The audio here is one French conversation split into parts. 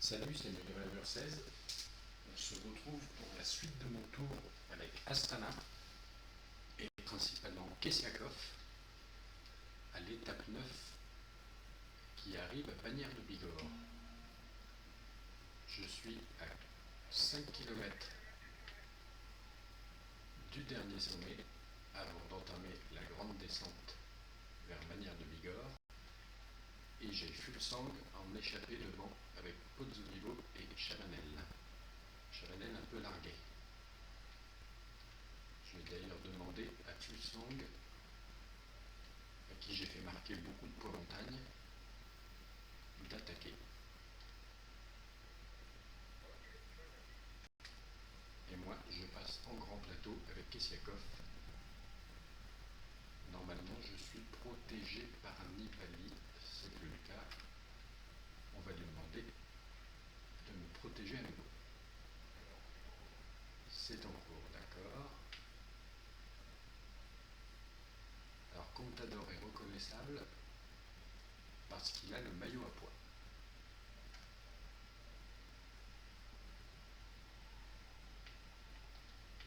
Salut, c'est Driver 16. On se retrouve pour la suite de mon tour avec Astana et principalement Kesiakov à l'étape 9 qui arrive à Bagnères de Bigorre. Je suis à 5 km du dernier sommet avant d'entamer la grande descente vers Bagnères de Bigorre et j'ai Fulsang en échappé devant avec Pozzolivo et Chavanel. Chavanel un peu largué. Je vais d'ailleurs demander à Fulsang, à qui j'ai fait marquer beaucoup de poids montagne, d'attaquer. Et moi, je passe en grand plateau avec Kesiakov. Normalement, je suis protégé par Nibali. C'est plus le cas. On va lui demander de me protéger à nouveau. C'est en cours, d'accord. Alors, Contador est reconnaissable parce qu'il a le maillot à pois.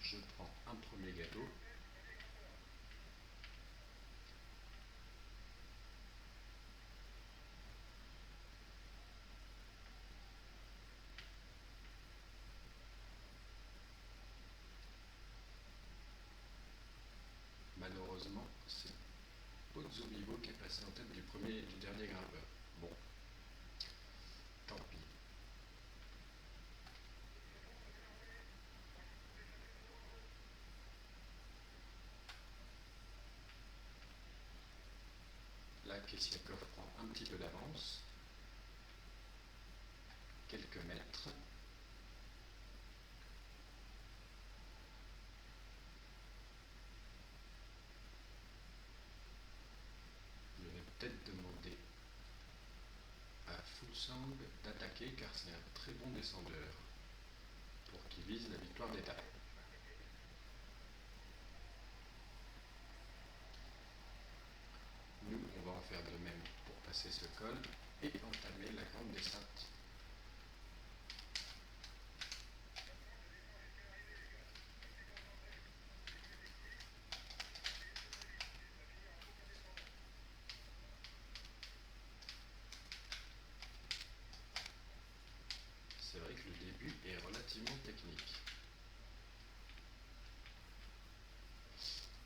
Je prends un premier gâteau. Malheureusement, c'est Pozzolivo qui est passé en tête du dernier grimpeur. Bon, tant pis. Là, Kesiakov prend un petit peu d'avance. Quelques mètres. Je vais peut-être demander à Fulsang d'attaquer car c'est un très bon descendeur pour qu'il vise la victoire d'étape. Nous, on va en faire de même pour passer ce col et entamer la grande descente. C'est vrai que le début est relativement technique.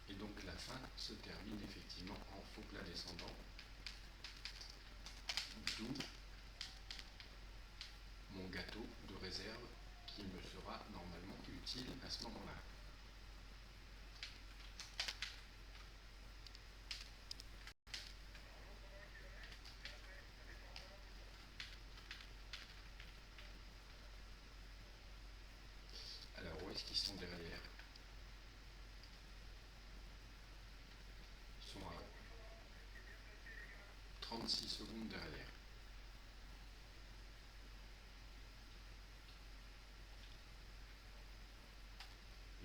Et donc la fin se termine effectivement en faux plat descendant, d'où mon gâteau de réserve qui me sera normalement utile à ce moment-là. Alors où est-ce qu'ils sont derrière? Ils sont à 36 secondes derrière.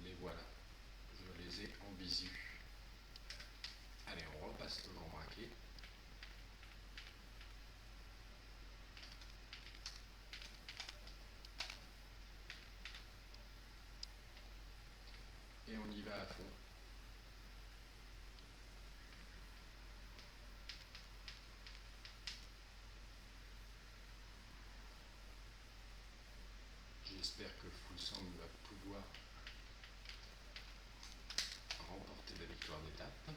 Les voilà, je les ai en visu. Allez, on repasse le grand braquet. Et on y va à fond. J'espère que Fulsang va pouvoir remporter la victoire d'étape.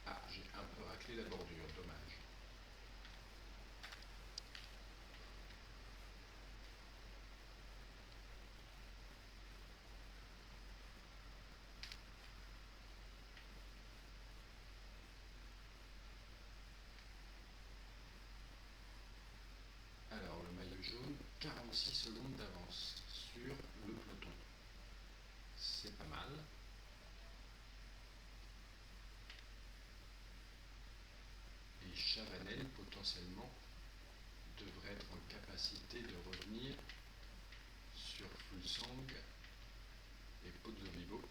Ah, j'ai un peu raclé la bordure, dommage. Alors, le maillot jaune, 46 secondes d'avance sur le peloton. C'est pas mal. Et Chavanel, potentiellement, devrait être en capacité de revenir sur Fulsang et Pozzolivo.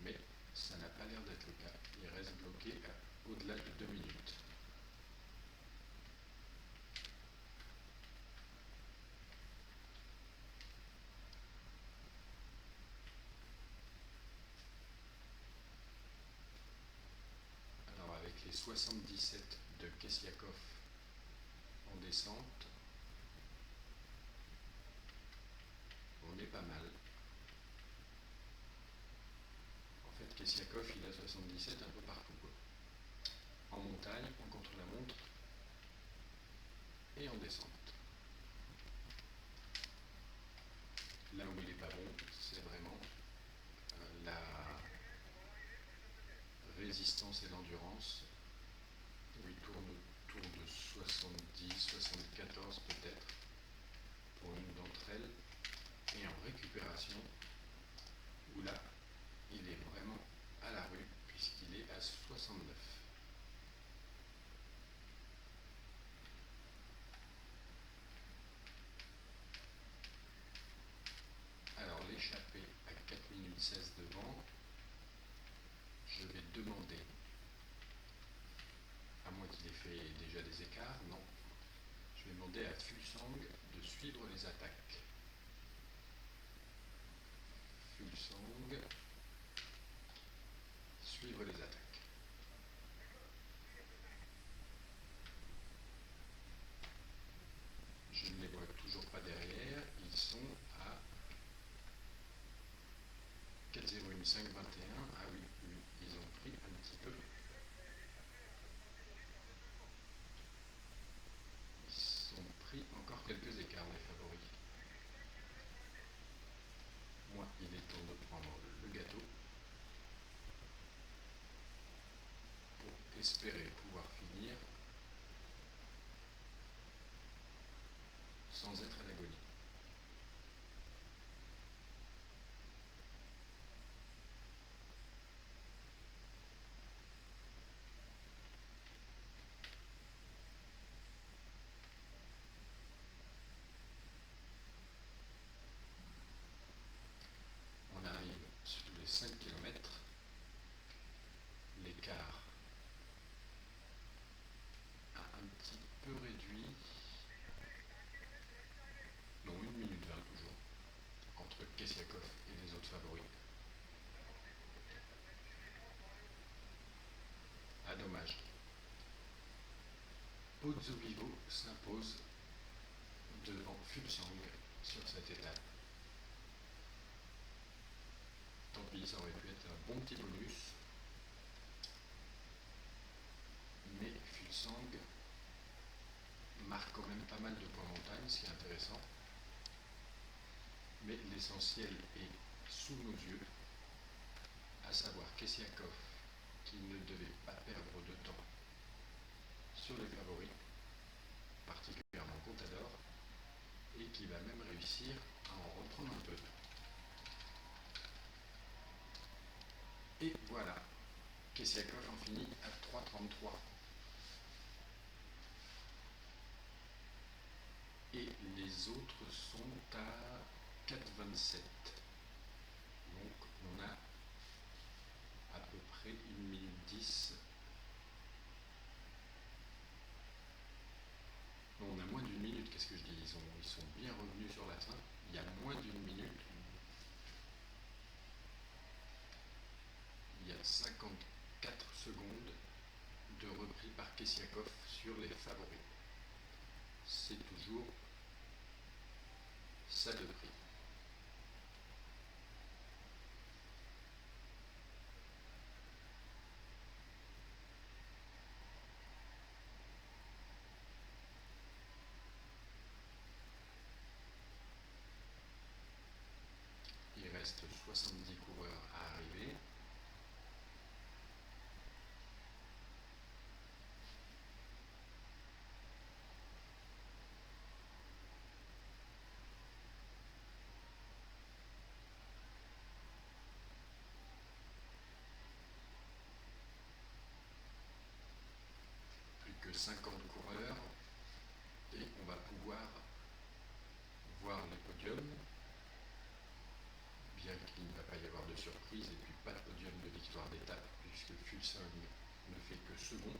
Mais ça n'a pas l'air d'être le cas. Il reste bloqué au-delà de 2 minutes. Alors avec les 77 de Kessiakov en descente, on est pas mal. En fait, Kessiakov, il a 77 un peu partout, quoi. En montagne, en contre-la-montre et en descente. Là où il n'est pas bon, c'est vraiment la résistance et l'endurance, où il tourne autour de 70, 74 peut-être, pour une d'entre elles, et en récupération, où là, il est vraiment à la rue, puisqu'il est à 69. Alors l'échappée à 4 minutes 16 devant, je vais demander, à moins qu'il ait fait déjà des écarts, non, je vais demander à Fulsang de suivre les attaques. Fulsang, suivre les attaques. Je ne les vois toujours pas derrière, ils sont à 4,0521. Ah oui, oui, ils ont pris un petit peu. Ils ont pris encore quelques écarts, les favoris. Moi, il est temps de prendre le gâteau pour espérer pouvoir finir sans être à l'agonie. On arrive sur les 5 km. L'écart a un petit peu réduit. Non, 1 minute 20 toujours, entre Kessiakov et les autres favoris. Ah, dommage. Pozzovivo s'impose devant Fulsang sur cette étape. Tant pis, ça aurait pu être un bon petit bonus. Mais Fulsang marque quand même pas mal de points montagne, ce qui est intéressant. Mais l'essentiel est sous nos yeux, à savoir Kessiakov, qui ne devait pas perdre de temps sur les favoris, particulièrement Contador, et qui va même réussir à en reprendre un peu. Et voilà, Kessiakov en finit à 3,33. Et les autres sont à 4,27. Donc on a à peu près 1 minute 10. Non, on a moins d'une minute, qu'est-ce que je dis, ils sont bien revenus sur la fin. Il y a moins d'une minute. Il y a 54 secondes de repris par Kessiakov sur les favoris. C'est toujours ça de prix. Il reste 70 coureurs à arriver. Plus que 50 coureurs et on va pouvoir voir les podiums, bien qu'il ne va pas y avoir de surprise et puis pas de podium de victoire d'étape puisque Fulsang ne fait que second.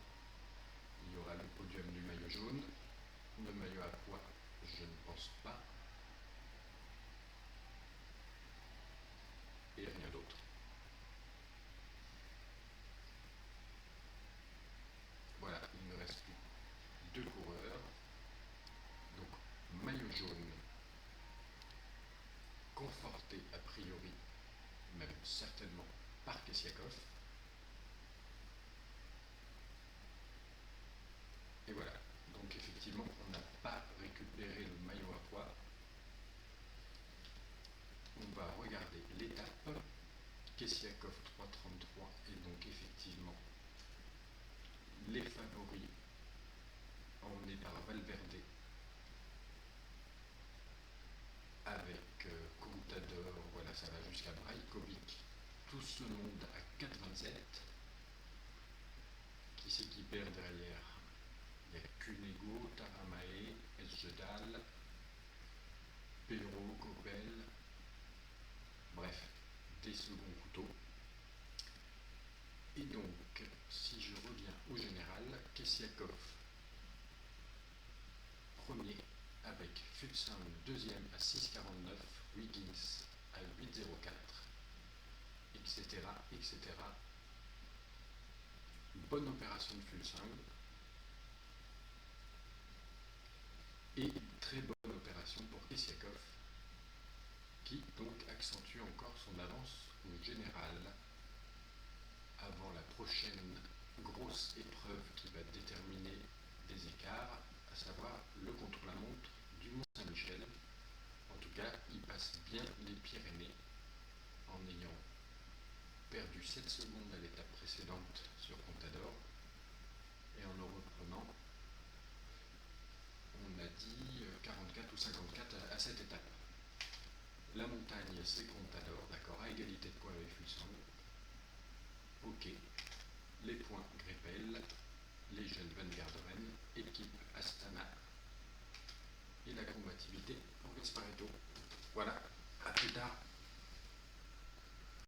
Il y aura le podium du maillot jaune. Le maillot à pois, je ne pense pas. Et rien d'autre. Voilà, il ne reste plus deux coureurs. Donc, maillot jaune, conforté a priori, même certainement par Kessiakov. Et voilà, donc effectivement, on n'a pas récupéré le maillot à pois. On va regarder l'étape. Kessiakov 3,33 et donc effectivement les favoris emmenés par Valverde avec Contador, voilà, ça va jusqu'à Brajkovic, tout ce monde à 4,27. Qui c'est qui perd derrière? Il y a Cunego, Taramae, Esjedal, Pedro, Corbel, bref, des seconds couteaux. Et donc, si je reviens au général, Kessiakov premier avec Fuglsang deuxième à 6,49, Wiggins à 8,04, etc., etc. Une bonne opération de Fuglsang et une très bonne opération pour Kessiakov qui donc accentue encore son avance au général avant la prochaine grosse épreuve qui va déterminer des écarts, à savoir le contre-la-montre du Mont-Saint-Michel. En tout cas, il passe bien les Pyrénées en ayant perdu 7 secondes à l'étape précédente sur Contador et en reprenant, on a dit 44 ou 54 à cette étape. La montagne, c'est Contador, d'accord, à égalité de points avec Fuglsang. Ok. Les points Greipel, les jeunes Van Garderen, équipe Astana et la combativité en Esparito. Voilà.